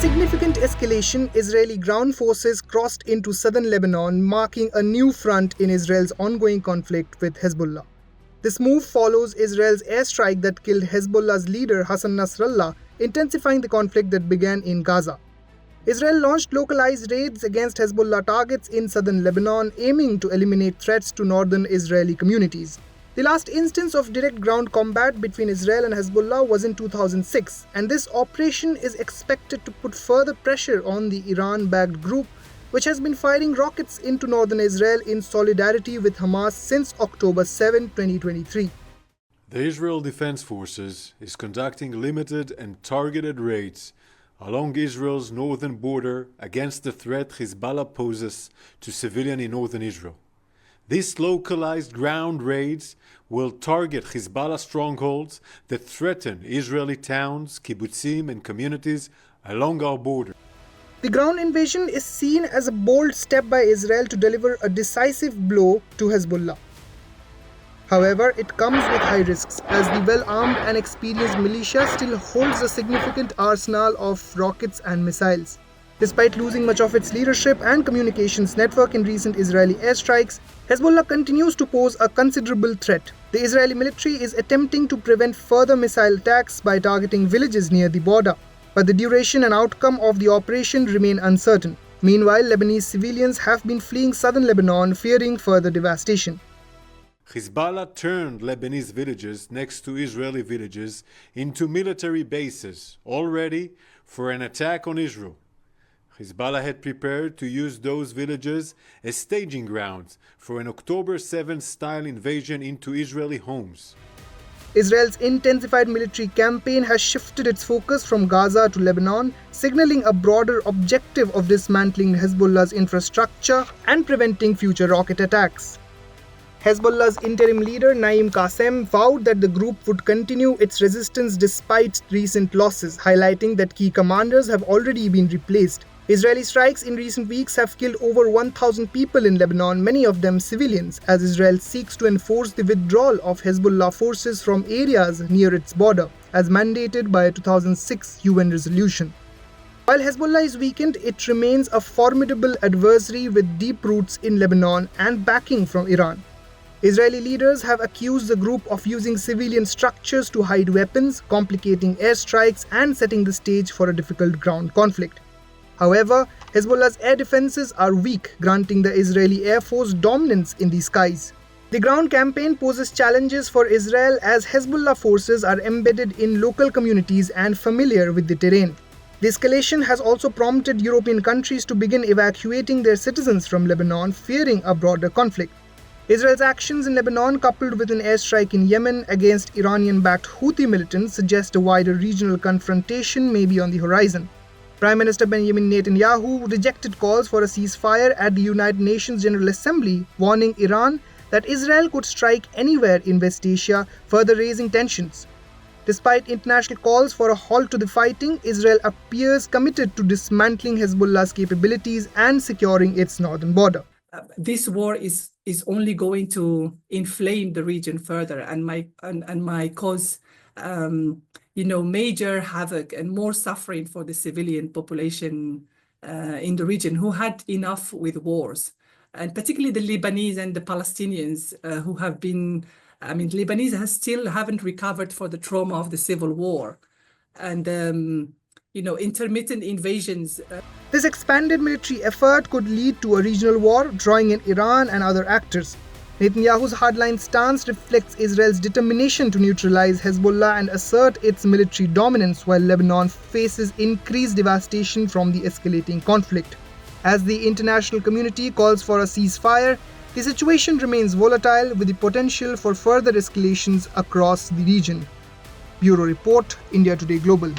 significant escalation, Israeli ground forces crossed into southern Lebanon, marking a new front in Israel's ongoing conflict with Hezbollah. This move follows Israel's airstrike that killed Hezbollah's leader Hassan Nasrallah, intensifying the conflict that began in Gaza. Israel launched localized raids against Hezbollah targets in southern Lebanon, aiming to eliminate threats to northern Israeli communities. The last instance of direct ground combat between Israel and Hezbollah was in 2006, and this operation is expected to put further pressure on the Iran-backed group, which has been firing rockets into northern Israel in solidarity with Hamas since October 7, 2023. The Israel Defense Forces is conducting limited and targeted raids along Israel's northern border against the threat Hezbollah poses to civilians in northern Israel. These localized ground raids will target Hezbollah strongholds that threaten Israeli towns, kibbutzim, and communities along our border. The ground invasion is seen as a bold step by Israel to deliver a decisive blow to Hezbollah. However, it comes with high risks, as the well-armed and experienced militia still holds a significant arsenal of rockets and missiles. Despite losing much of its leadership and communications network in recent Israeli airstrikes, Hezbollah continues to pose a considerable threat. The Israeli military is attempting to prevent further missile attacks by targeting villages near the border, but the duration and outcome of the operation remain uncertain. Meanwhile, Lebanese civilians have been fleeing southern Lebanon, fearing further devastation. Hezbollah turned Lebanese villages next to Israeli villages into military bases, all ready for an attack on Israel. Hezbollah had prepared to use those villages as staging grounds for an October 7-style invasion into Israeli homes. Israel's intensified military campaign has shifted its focus from Gaza to Lebanon, signaling a broader objective of dismantling Hezbollah's infrastructure and preventing future rocket attacks. Hezbollah's interim leader Naim Qassem vowed that the group would continue its resistance despite recent losses, highlighting that key commanders have already been replaced. Israeli strikes in recent weeks have killed over 1,000 people in Lebanon, many of them civilians, as Israel seeks to enforce the withdrawal of Hezbollah forces from areas near its border, as mandated by a 2006 UN resolution. While Hezbollah is weakened, it remains a formidable adversary with deep roots in Lebanon and backing from Iran. Israeli leaders have accused the group of using civilian structures to hide weapons, complicating airstrikes and setting the stage for a difficult ground conflict. However, Hezbollah's air defenses are weak, granting the Israeli Air Force dominance in the skies. The ground campaign poses challenges for Israel as Hezbollah forces are embedded in local communities and familiar with the terrain. The escalation has also prompted European countries to begin evacuating their citizens from Lebanon, fearing a broader conflict. Israel's actions in Lebanon, coupled with an airstrike in Yemen against Iranian-backed Houthi militants, suggest a wider regional confrontation may be on the horizon. Prime Minister Benjamin Netanyahu rejected calls for a ceasefire at the United Nations General Assembly, warning Iran that Israel could strike anywhere in West Asia, further raising tensions. Despite international calls for a halt to the fighting, Israel appears committed to dismantling Hezbollah's capabilities and securing its northern border. This war is only going to inflame the region further and might cause major havoc and more suffering for the civilian population in the region who had enough with wars, and particularly the Lebanese and the Palestinians who have been. Lebanese still haven't recovered for the trauma of the civil war, and intermittent invasions. This expanded military effort could lead to a regional war, drawing in Iran and other actors. Netanyahu's hardline stance reflects Israel's determination to neutralize Hezbollah and assert its military dominance, while Lebanon faces increased devastation from the escalating conflict. As the international community calls for a ceasefire, the situation remains volatile, with the potential for further escalations across the region. Bureau Report, India Today Global.